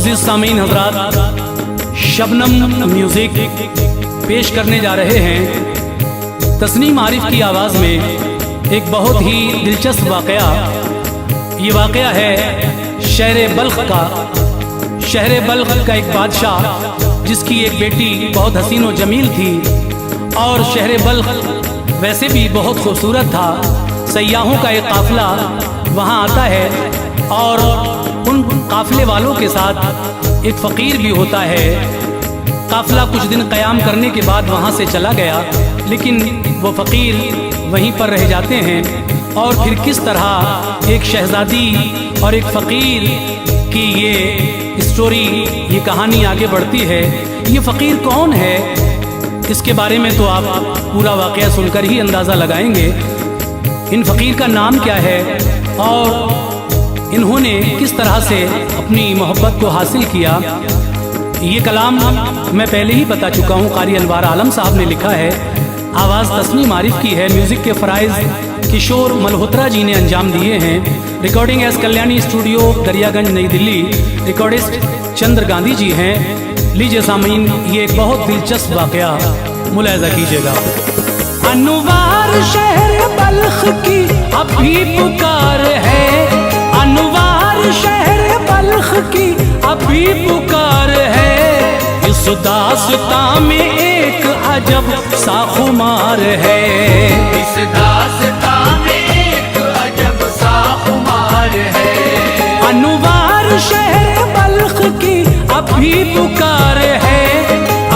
मुअज़्ज़िज़ सामीन हज़रात, शबनम म्यूज़िक पेश करने जा रहे हैं तस्नीम आरिफ की आवाज़ में एक बहुत ही दिलचस्प वाक़या। ये वाक़या है शहर बल्ख का। शहर बल्ख का एक बादशाह जिसकी एक बेटी बहुत हसीन व जमील थी, और शहर बल्ख वैसे भी बहुत खूबसूरत था। सयाहों का एक काफ़िला वहाँ आता है और उन काफ़िले वालों के साथ एक फ़कीर भी होता है। काफ़िला कुछ दिन क़याम करने के बाद वहाँ से चला गया, लेकिन वो फ़कीर वहीं पर रह जाते हैं। और फिर किस तरह एक शहज़ादी और एक फ़कीर की ये स्टोरी, ये कहानी आगे बढ़ती है। ये फ़कीर कौन है, इसके बारे में तो आप पूरा वाक़या सुनकर ही अंदाज़ा लगाएंगे। इन फ़कीर का नाम क्या है और इन्होंने किस तरह से अपनी मोहब्बत को हासिल किया, ये कलाम मैं पहले ही बता चुका हूँ। कारी अनवार आलम साहब ने लिखा है, आवाज़ तस्नीम आरिफ की है, म्यूज़िक के फ़राइज़ किशोर मल्होत्रा जी ने अंजाम दिए हैं। Recording S Kalyani studio Daryaganj नई दिल्ली। रिकॉर्डिस्ट चंद्र गांधी जी हैं। लीजिए सामीन, ये एक बहुत दिलचस्प वाक़या मुलाहिज़ा कीजिएगा। अनवार शहर बल्ख की अभी पुकार है, अनवार शहर बल्ख की अभी पुकार है। इस दास्तां में एक अजब सा खुमार है, इस दास्तां में एक अजब सा खुमार है। अनवार शहर बल्ख की अभी पुकार है,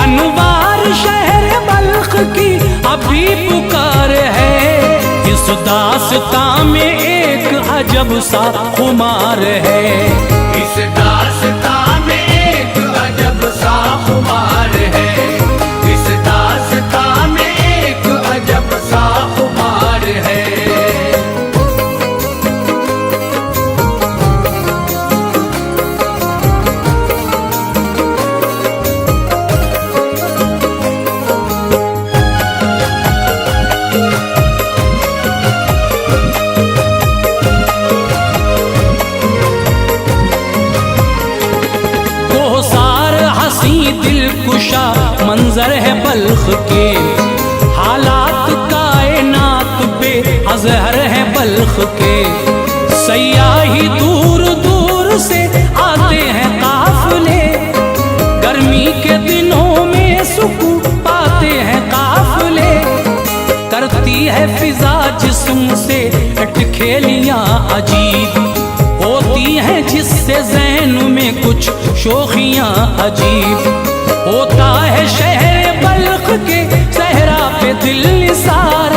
अनवार शहर बल्ख की अभी पुकार है। इस दास्तां में एक अजब सा खुमार है, इस दास्तां में एक अजब सा खुमार है। इस दास्तां में एक अजब सा खुमार है। दिलकुशा मंजर है बल्ख के, हालात कायनात पे अजहर है बल्ख के। सयाही दूर दूर से आते हैं काफिले, गर्मी के दिनों में सुकून पाते हैं काफिले। करती है फिजा जिस्म से अटखेलियां अजीब, होती हैं जिससे ज़हन में कुछ शोखियां अजीब। होता है शहर बल्ख के सहरा पे दिल निसार,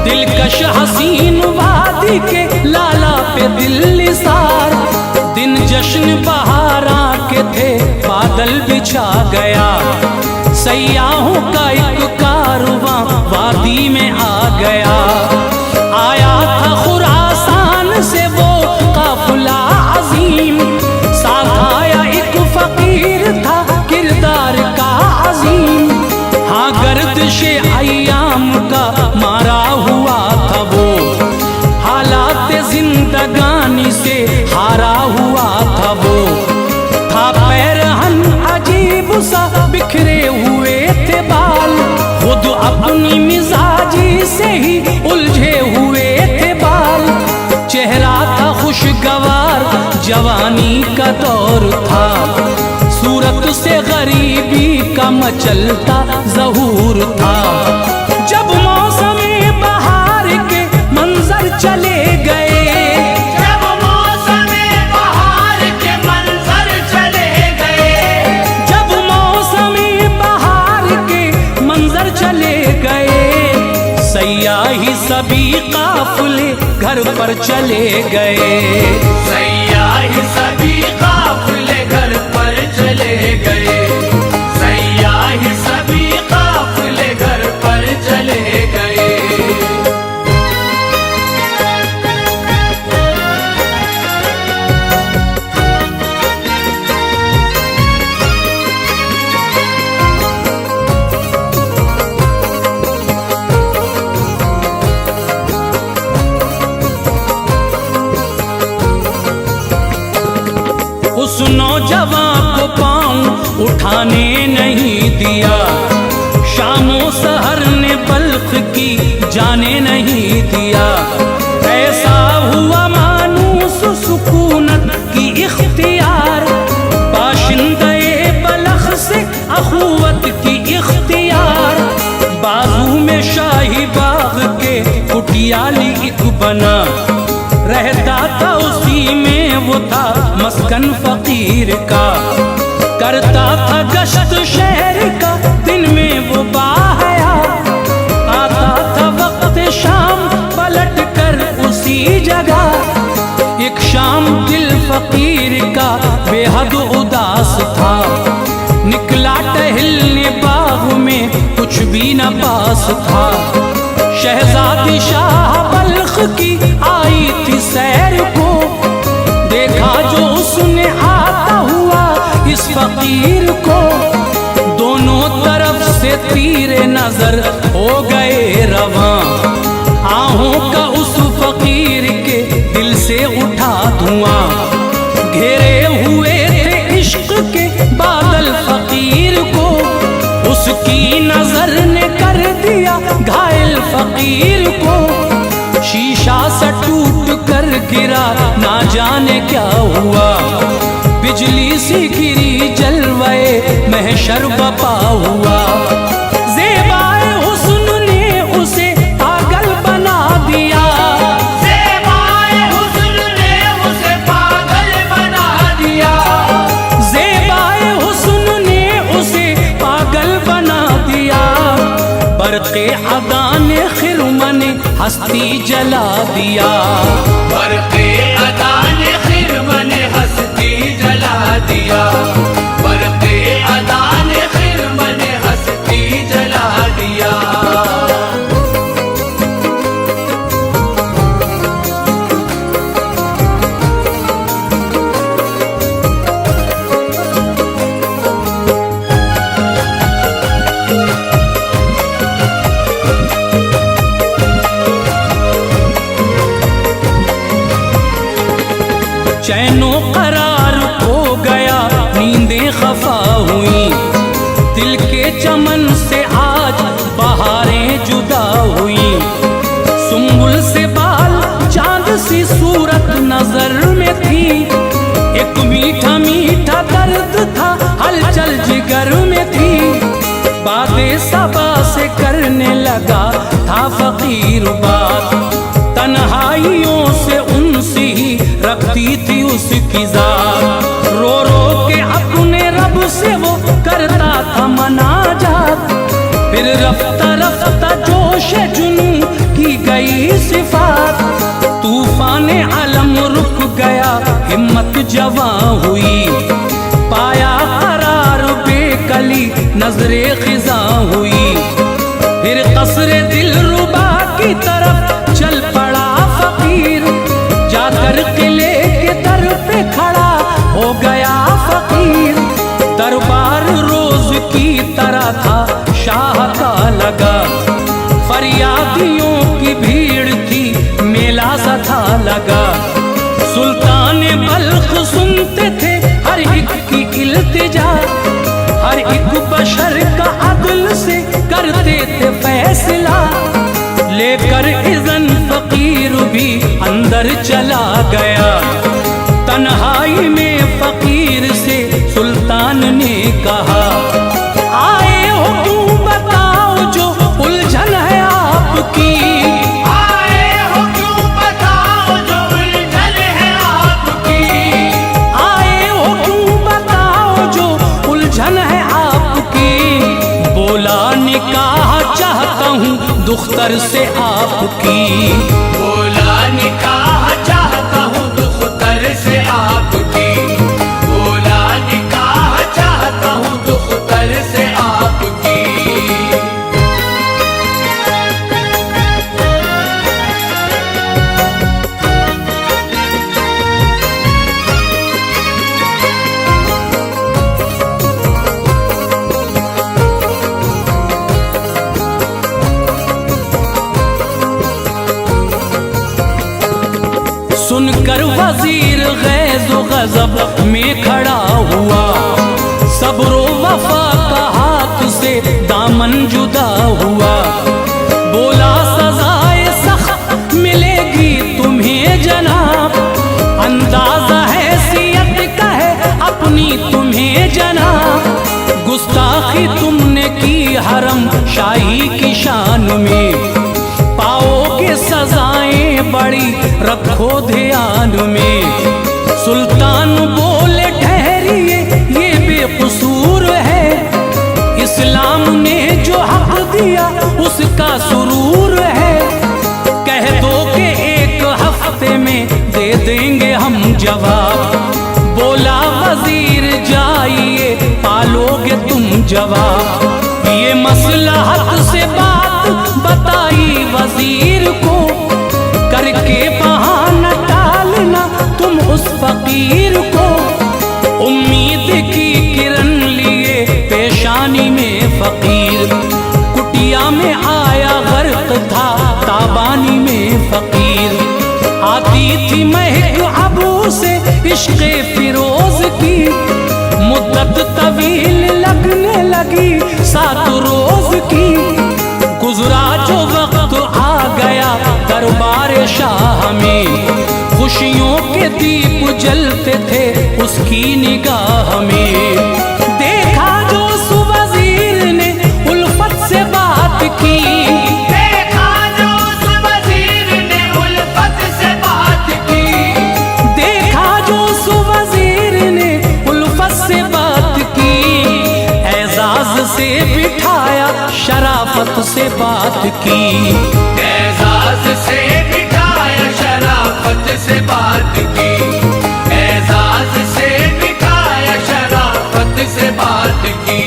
दिलकश हसीन वादी के लाला पे दिल निसार। दिन जश्न बहारा के थे बादल बिछा गया, सयाहों का एक कारवां वादी में आ गया। आया था खुरासान से वो काफिला अजीम, साथ आया एक फकीर था किरदार का अजीम। हाँ, गर्दिशे अय्याम का मारा हुआ था वो, हालात जिंदगानी से हारा हुआ था वो। था पैरहन अजीब सा बिखरे हुए थे बाल, खुद अपनी मिजाजी से ही उलझे हुए थे बाल। चेहरा था खुशगवार, जवानी का दौर था, सूरत से गरीबी का मचलता ज़हूर था। जब मौसमे बहार के मंजर चले गए, जब मौसमे बहार के मंजर चले गए, जब मौसमे बहार के मंजर चले गए। सयाही सभी काफिले घर पर चले गए, सयाही सभी काफिले घर पर चले गए। सयाही सभी काफिले घर पर चले गए। उस नौजवान आने नहीं दिया। शामो सहर ने बल्ख की जाने नहीं दिया। ऐसा हुआ मानूस सुकूनत की इख्तियार, बाशिंदे बलख से अखुवत की इख्तियार। बाजू में शाही बाग के कुटियाली एक बना, रहता था उसी में वो था मस्कन फकीर का। करता था गश्त शहर का दिन में वो बाहया, आता था वक्त शाम पलट कर उसी जगह। एक शाम दिल फकीर का बेहद उदास था, निकला टहलने बाग में कुछ भी न पास था। शहजादी शाह बल्ख की आई थी सैर को, देखा जो उसने आता हुआ इस फकीर को। दोनों तरफ से तीरे नजर हो गए रवां, आहों का उस फकीर के दिल से उठा धुआं। घेरे हुए थे इश्क के बादल फकीर को, उसकी नजर ने कर दिया घायल फकीर को। शीशा सा टूट कर गिरा ना जाने क्या हुआ, बिजली सी गिरी जलवाए महशर बपा हुआ। ज़ेबाए हुस्न ने उसे पागल बना दिया, ज़ेबाए हुस्न ने उसे पागल बना दिया। ज़ेबाए हुस्न ने उसे पागल बना दिया। बरक़े अदा ने खिरमा ने हस्ती जला दिया, बरक़े अदा ने खिरमा ने हस्ती जला दिया। बरक़े अदा ने खिरमा ने हस्ती जला दिया। चैनो करार हो गया, नींदें खफा हुई। दिल के चमन से आज बहारें जुदा हुई। सुंबुल से बाल चांद सी सूरत नजर में थी, एक मीठा मीठा दर्द था हलचल जिगर में थी। बातें सबा से करने लगा था फकीर बात, तन्हाइयों से उनसे ही रखती थी उसकी जात। रो रो के अपने रब से वो करता था मनाजात, फिर रफ्ता रफ्ता जोश जुनू की गई सिफात। तूफान अलम रुक गया, हिम्मत जवां हुई। पाया करार बेकली नजरे खिजा हुई। फिर कसरे दिल रुबा की तरफ चल पड़ा फकीर, जाकर किले के दर पे खड़ा हो गया फकीर। दरबार रोज की तरह था शाह का लगा, फरियादियों की भीड़ थी मेला सा था लगा। सुल्तान बल्ख सुनते थे हर एक की इल्तिजा, हर एक बशर का अदल से करते थे फैसला। लेकर इज़न फकीर भी अंदर चला गया, तन्हाई में फकीर से सुल्तान ने कहा, आए हो क्यों बताओ जो उलझन है आपकी। आए हो क्यों बताओ जो उलझन है आपकी। आए हो क्यों बताओ जो उलझन है आपकी। बोला निकाह चाहता हूँ दुख्तर से आपकी। बोला निकाह चाहता हूँ दुख्तर से आपकी। बोला निकाह चाहता हूँ दुख्तर से आपकी। सुनकर वजीर गैज़ो गज़ब में खड़ा हुआ, सब्रो वफा दामन जुदा हुआ। बोला सजाए सख्त मिलेगी तुम्हें जनाब, अंदाजा हैसियत का है अपनी तुम्हें जनाब। गुस्ताखी तुमने की हरम शाही की शान में, पाओगे सजाएं बड़ी रखो ध्यान में। सुल्तान बोले ठहरिए ये बेकसूर है, इस्लाम ने जो हक दिया उसका सुरूर है। कह दो कि एक हफ्ते में दे देंगे हम जवाब। बोला वजीर जाइए पालोगे तुम जवाब। ये मसलहत से बात बताई वजीर को, करके बहाना टालना तुम उस फकीर को। उम्मीद की किरण लिए पेशानी में फकीर, कुटिया में आया गर्क था ताबानी में फकीर। आती थी महक अबू से इश्क़े फिरोज की, मुद्दत तवील लगने लगी 7 रोज की। गुजरा जो वक्त आ गया दरबार शाह में, खुशियों के दीप जलते थे उसकी निगाह में। देखा जो उस वजीर ने उल्फत से बात की, देखा जो उस वजीर ने उल्फत से बात की, देखा जो उस वजीर ने उल्फत से बात की। एजाज से बिठाया शराफत से बात की, एजाज से बिठाया शराफत से बात की, एजाज से बिठाया शराफत से बात की।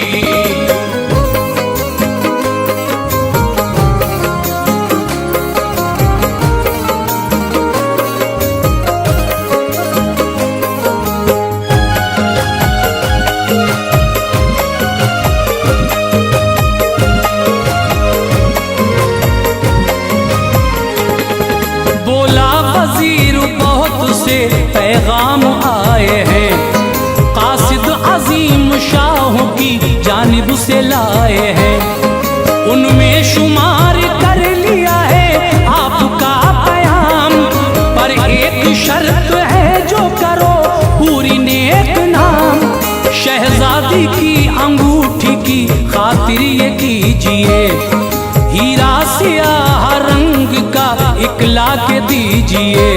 पैगाम आए हैं कासिद अजीम शाहों की जानिब से लाए हैं। उनमें शुमार कर लिया है आपका बयान, पर एक शर्त है जो करो पूरी नेक नाम। शहजादी की अंगूठी की खातिर ये कीजिए, हीरा सियाह रंग का इकला के दीजिए।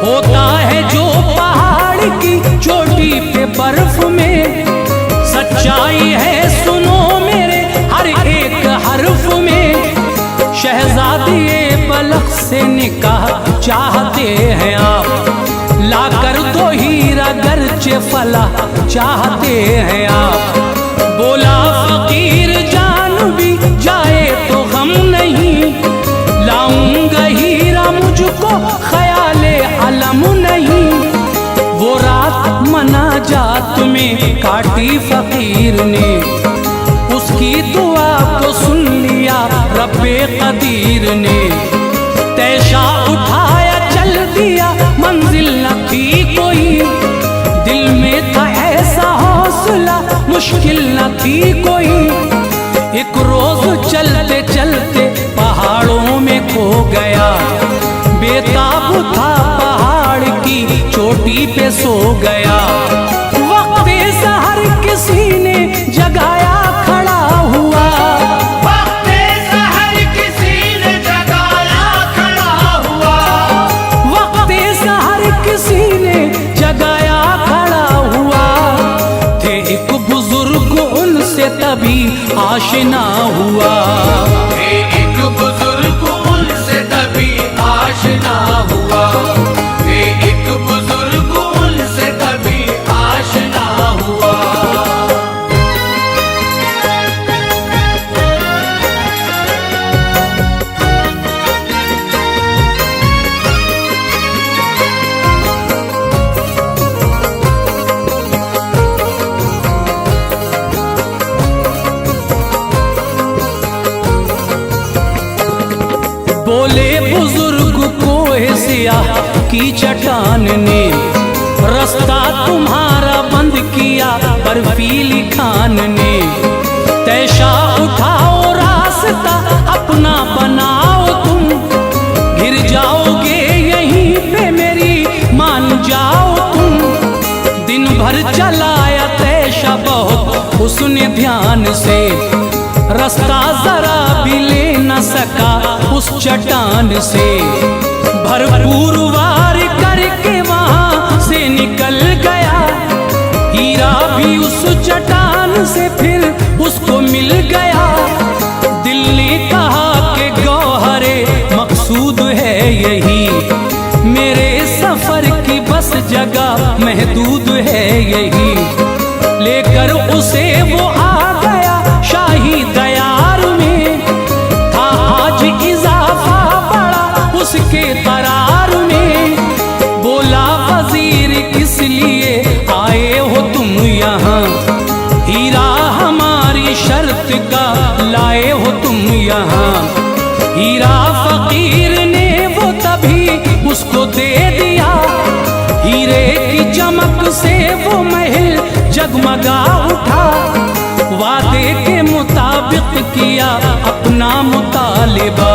होता है जो पहाड़ की चोटी पे बर्फ में, सच्चाई है सुनो मेरे हर एक हर्फ में। शहजादी पलक से निकाह चाहते हैं आप, लाकर दो हीरा गर्चे फला चाहते हैं आप। बोला फकीर जान भी जाए तो गम नहीं, लाऊंगा हीरा मुझको ख्याले अलम नहीं। वो रात मनाजात में काटी फकीर ने, उसकी दुआ को सुन लिया रब्बे कदीर ने। तैशा उठाया चल दिया मंजिल न थी कोई, दिल में था ऐसा हौसला मुश्किल न थी कोई। एक रोज चलते चलते पहाड़ों में खो गया, बेताब था पहाड़ की चोटी पे सो गया। वक्ते सहर किसी ने जगाया खड़ा हुआ, वक्ते सहर किसी ने जगाया खड़ा हुआ, वक्ते सहर किसी ने जगाया खड़ा हुआ। थे एक बुजुर्ग उनसे तभी आशना हुआ, एक बुजुर्ग उनसे तभी आशना हुआ, एक बुजुर्ग उनसे तभी आशना हुआ। बोले बुजुर्ग कोहे सियाह की चट्टान ने, रास्ता तुम्हारा बंद किया बर्फीली खान ने। तैश तैशा उठाओ रास्ता अपना बनाओ तुम, गिर जाओगे यहीं पे मेरी मान जाओ तुम। दिन भर चलाया तैशा बहुत उसने ध्यान से, रास्ता जरा भी ले न सका उस चट्टान से। भरपूर वार करके वहां से निकल गया, हीरा भी उस चट्टान से फिर उसको मिल गया। दिल ने कहा कि गौहरे मकसूद है यही, मेरे सफर की बस जगह महदूद है यही। लेकर उसे वो आ गया शाही दयार में, था आज इजाफा बड़ा उसके करार में। बोला वजीर किस लिए आए हो तुम यहाँ, हीरा हमारी शर्त का लाए हो तुम यहाँ। हीरा फकीर ने वो तभी उसको दे दिया, हीरे की चमक से वो महल जगमगा उठा। वादे के मुताबिक किया अपना मुतालिबा,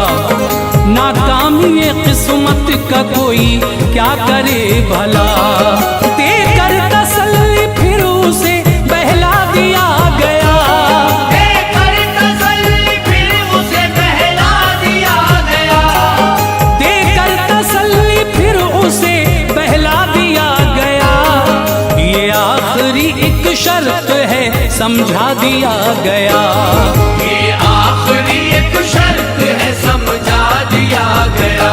नाकामी किस्मत का कोई क्या करे भला। देकर तसल्ली फिर उसे बहला दिया गया, देकर तसल्ली फिर उसे बहला दिया गया, देकर तसल्ली फिर उसे बहला दिया गया। ये आखिरी एक शर्त है समझा दिया गया, ये आखिरी एक शर्त है समझा दिया गया,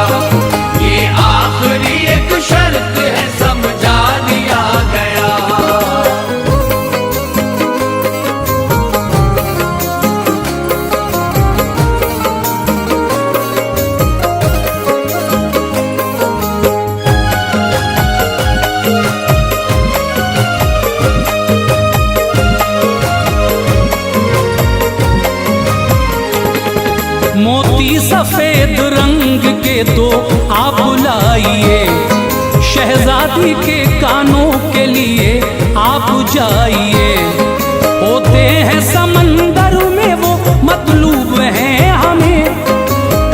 ये आखिरी एक शर्त है समझा दिया गया। मोती सफेद रंग के दो आप लाइए, शहजादी के कानों के लिए आप जाइए। होते हैं समंदर में वो मतलूब हैं हमें,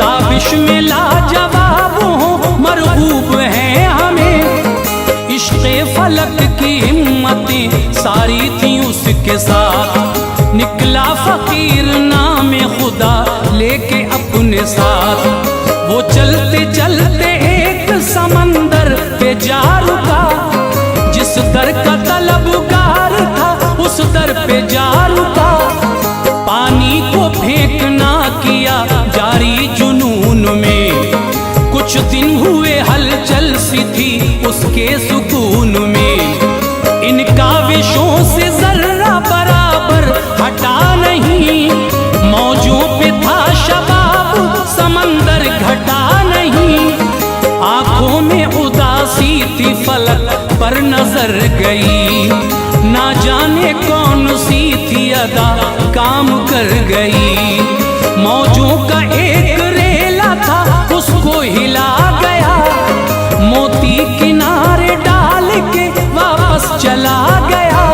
ताबिश में लाजवाब हो मरगूब हैं हमें। इश्क़े फलक की हिम्मतें सारी थी उसके साथ, निकला फकीर नामे खुदा लेके अपने साथ। वो चलते चलते एक समंदर पे जा रुका, जिस दर का तलबगार था उस दर पे जा रुका। पानी को फेंकना किया जारी जुनून में, कुछ दिन हुए हलचल सी थी उसके सुकून में। इन काविशों से जर्रा बराबर हटा नहीं, मौजों पे था शबाब समंदर घटा नहीं। आंखों में उदासी थी फलक पर नजर गई, ना जाने कौन सी थी अदा काम कर गई। मौजों का एक रेला था उसको हिला गया, मोती किनारे डाल के वापस चला गया।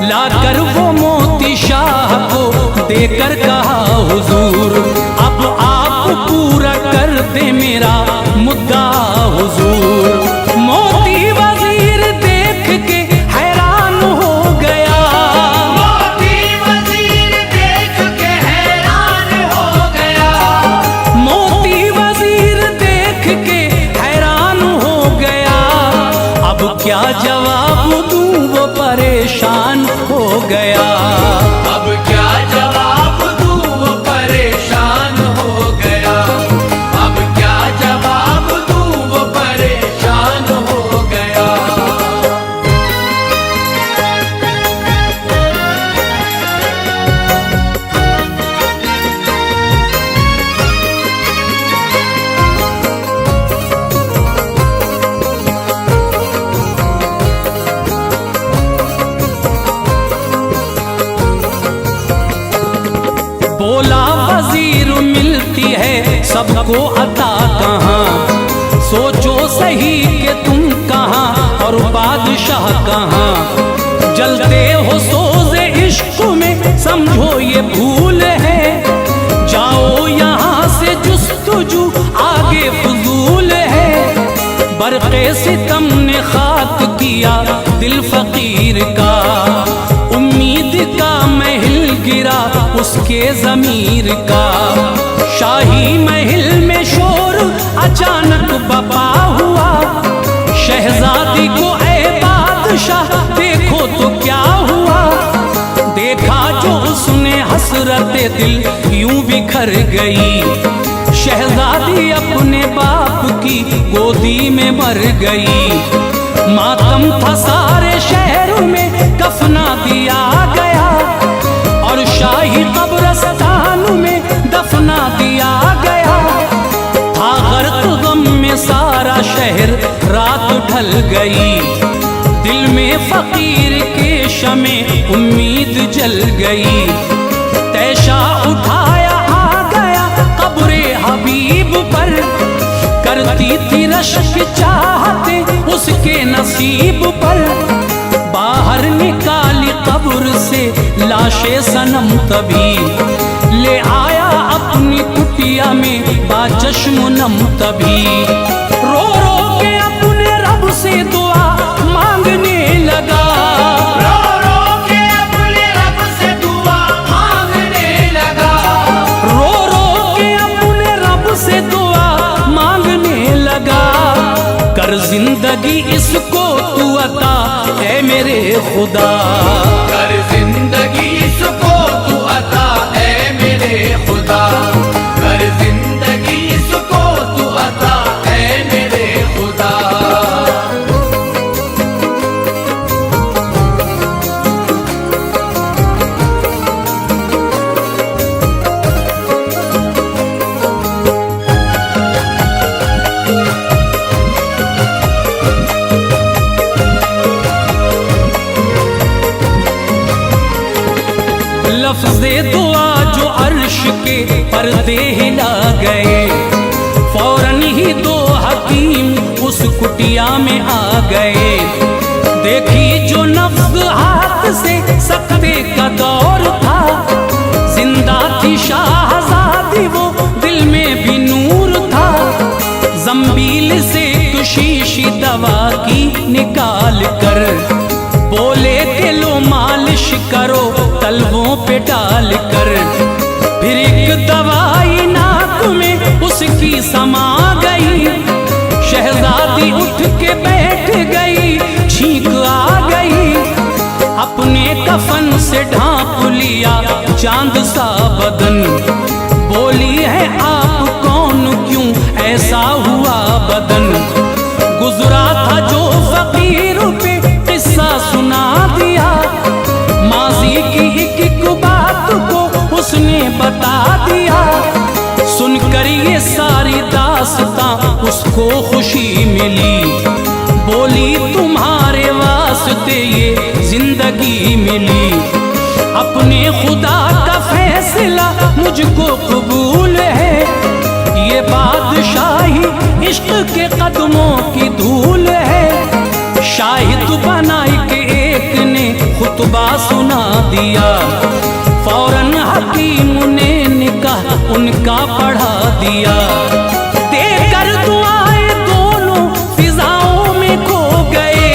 लाकर वो मोती शाह को देकर कहा हुजूर, अब आप पूरा कर दे मेरा मुद्दा हुजूर। मोती वजीर देख के हैरान हो गया, मोती वजीर देख के हैरान हो गया, मोती वजीर देख के हैरान हो गया। अब क्या जवाब दूं वो परेशान हो गया, अब क्या जवाब दूं वो परेशान हो गया, अब क्या जवाब दूं वो परेशान हो गया। बोला वजीर मिलती है सबको अता कहाँ, सोचो सही कि तुम कहाँ और बादशाह कहाँ। जलते हो सोज़े इश्क में समझो ये भूल है। जाओ यहाँ से जुस्तजू आगे फजूल है। बरक़े सितम ने खाक किया दिल फकीर का, उम्मीद का महल गिरा उसके ज़मीर का। शाही महल में शोर अचानक बपा हुआ, शहजादी को ऐ बादशाह देखो तो क्या हुआ। देखा जो उसने हसरत दिल यूं बिखर गई, शहजादी अपने बाप की गोदी में मर गई। मातम था सारे शहर में कफना दिया गया, और शाही कब्रिस्तान में दफना दिया गया। था गर्क गम में सारा शहर, रात ढल गई। दिल में फकीर के शमे उम्मीद जल गई। तैशा उठाया आ गया कब्रे हबीब पर, करती थी रश्क चाहते उसके नसीब पर। बाहर निकाली कब्र से लाशे सनम तभी, ले आया अपनी कुटिया में बाचश्म नम तभी। रो रो के अपने रब से दुआ मांगने लगा, रो रो के अपने रब से दुआ मांगने लगा। रो रो के अपने रब से दुआ मांगने लगा। कर जिंदगी इसको तू अता है मेरे खुदा, कर जिंदगी इसको तू अता है मेरे खुदा। कर जिंदगी इसको तू अता है मेरे खुदा। लफ्ज़े दुआ जो अर्श के पर्दे हिला गए, फौरन ही दो हकीम उस कुटिया में आ गए। देखी जो नफ्स हाथ से सकते का दौर था, जिंदा थी शाहज़ादी वो दिल में भी नूर था। जंबील से शीशी दवा की निकाल कर बोले के लो मालिश करो तलवों पे डाल कर। फिर एक दवाई नाक में उसकी समा गई, शहजादी उठ के बैठ गई, छींक आ गई। अपने कफन से ढांप लिया चांद सा बदन, बोली है आप कौन क्यों ऐसा हुआ बदन। गुजरा था जो फकीर पे किस्सा सुना दिया, माजी की एक एक बात को उसने बता दिया। सुनकर ये सारी दास्तां उसको खुशी मिली, बोली तुम्हारे वास्ते ये जिंदगी मिली। अपने खुदा का फैसला मुझको कबूल है, ये बादशाही इश्क के कदमों की धूल है। शाहिद बनाई के एक ने खुतबा सुना दिया, फौरन हकीम ने निकाह उनका पढ़ा दिया। देकर दुआएं दोनों फिजाओं में खो गए,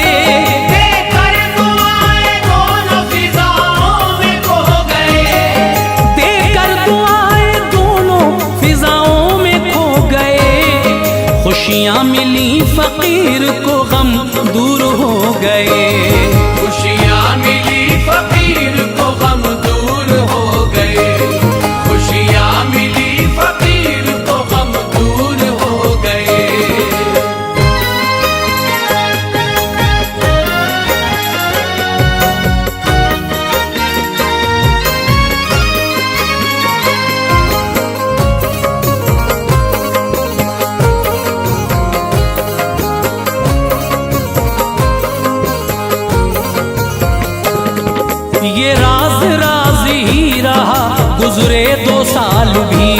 देकर दुआएं दोनों फिजाओं में खो गए। देकर दुआएं दोनों फिजाओं में खो गए। खुशियाँ मिली फकीर को गम दूर हो गए, खुशियाँ मिली फकीर को गम दूर हो गए। खुशियाँ मिली फकीर को गम दूर हो गए। ये राज राज ही रहा गुजरे 2 साल भी,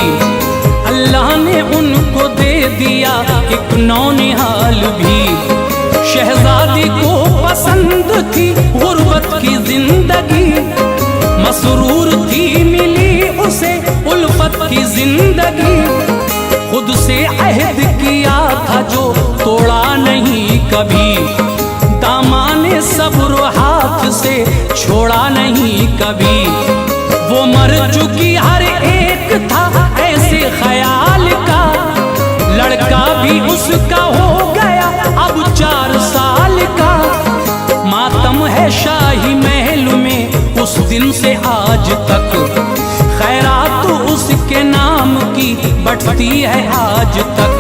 अल्लाह ने उनको दे दिया एक नौनिहाल भी। शहजादी को पसंद थी गुर्बत की जिंदगी, मसरूर थी मिली उसे उल्फत की जिंदगी, खुद से अहद किया था जो तोड़ा नहीं कभी, दामाने सब्र हाथ से छोड़ा नहीं कभी। वो मर चुकी हर एक था ऐसे ख्याल का, लड़का भी उसका हो गया अब 4 साल का। मातम है शाही महल में उस दिन से आज तक, खैरात उसके नाम की बढ़ती है आज तक।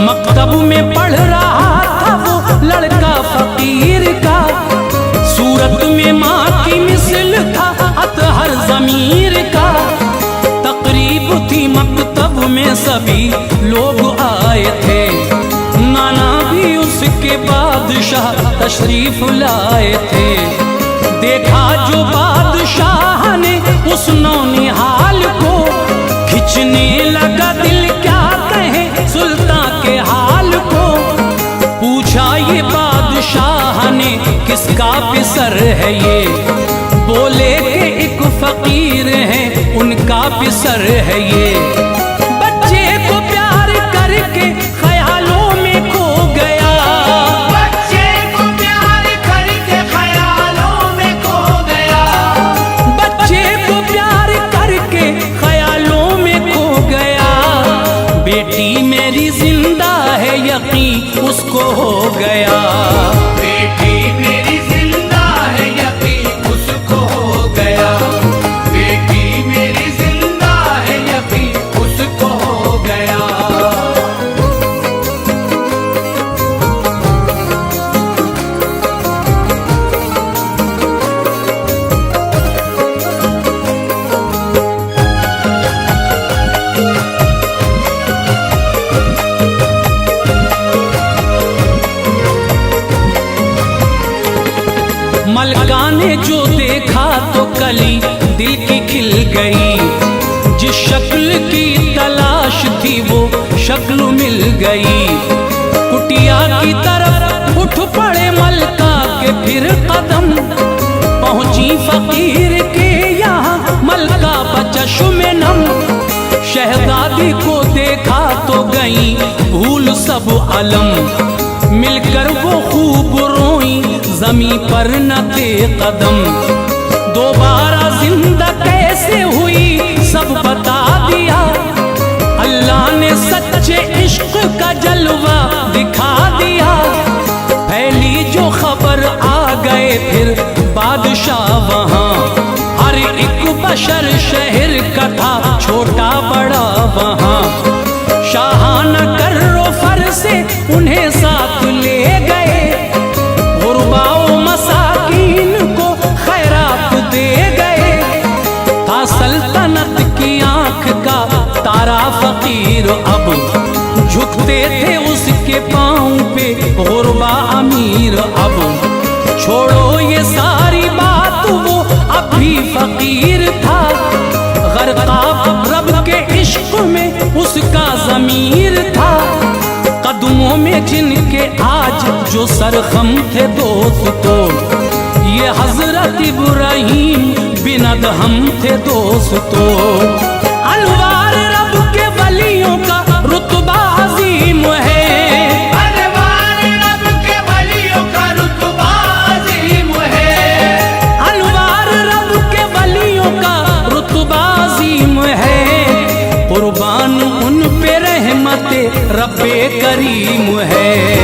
मकतब में पढ़ रहा था वो लड़का फकीर का, सूरत में माँ की मिसल था अतहर ज़मीर का। तकरीब थी मकतब में सभी लोग आए थे, नाना भी उसके बादशाह तशरीफ लाए थे। देखा जो बादशाह ने उस नौनिहाल को, खिंचने लगा दिल क्या कहे सुल्तान के हाल को। पूछा ये बादशाह ने किसका पिसर है ये, बोले कि एक फकीर है उनका पिसर है ये। बच्चे को प्यार करके ख्यालों में खो गया, बच्चे को प्यार करके ख्यालों में खो गया, बच्चे को प्यार करके ख्यालों में खो गया। बेटी मेरी जिंदा है यकीन उसको हो गया, बेटी मेरी जिंदा है यकीन उसको हो गया, बेटी मेरी जिंदा है यकीन उसको हो गया। मलका ने जो देखा तो कली दिल की खिल गई, जिस शक्ल की तलाश थी वो शक्ल मिल गई। कुटिया की तरफ उठ पड़े मलका के फिर कदम, पहुंची फकीर के यहाँ मलका बचश्मे नम। शहजादी को देखा तो गई भूल सब अलम, मिलकर वो खूब रोई जमी पर न थे कदम। दोबारा जिंदा कैसे हुई सब बता दिया, अल्लाह ने सच्चे इश्क का जलवा दिखा दिया। फैली जो खबर आ गए फिर बादशाह वहाँ, हर एक बशर शहर का था छोटा बड़ा वहाँ। शाहाना कर्रो फर से उन्हें साथ ले गए, गुरबाओ मसाकीन को खैरात दे गए। था सल्तनत की आंख का तारा फकीर अब, झुकते थे उसके पांव पे गुरबा अमीर अब। छोड़ो ये सारी बात वो अब भी फकीर था, गरकाब रब के इश्क में उसका ज़मीर था। कदमों में जिनके आज जो सरखम थे दोस्तों, ये हजरत इब्राहीम बिन अदहम थे दोस्तों। अनवार रब के वलियों का रुतबा अजीम है, अनवार रब के वलियों का रुतबा अजीम है, अनवार रब के वलियों का रुतबा अजीम है। कुर्बान उन पे रहमते रब्बे करीम है।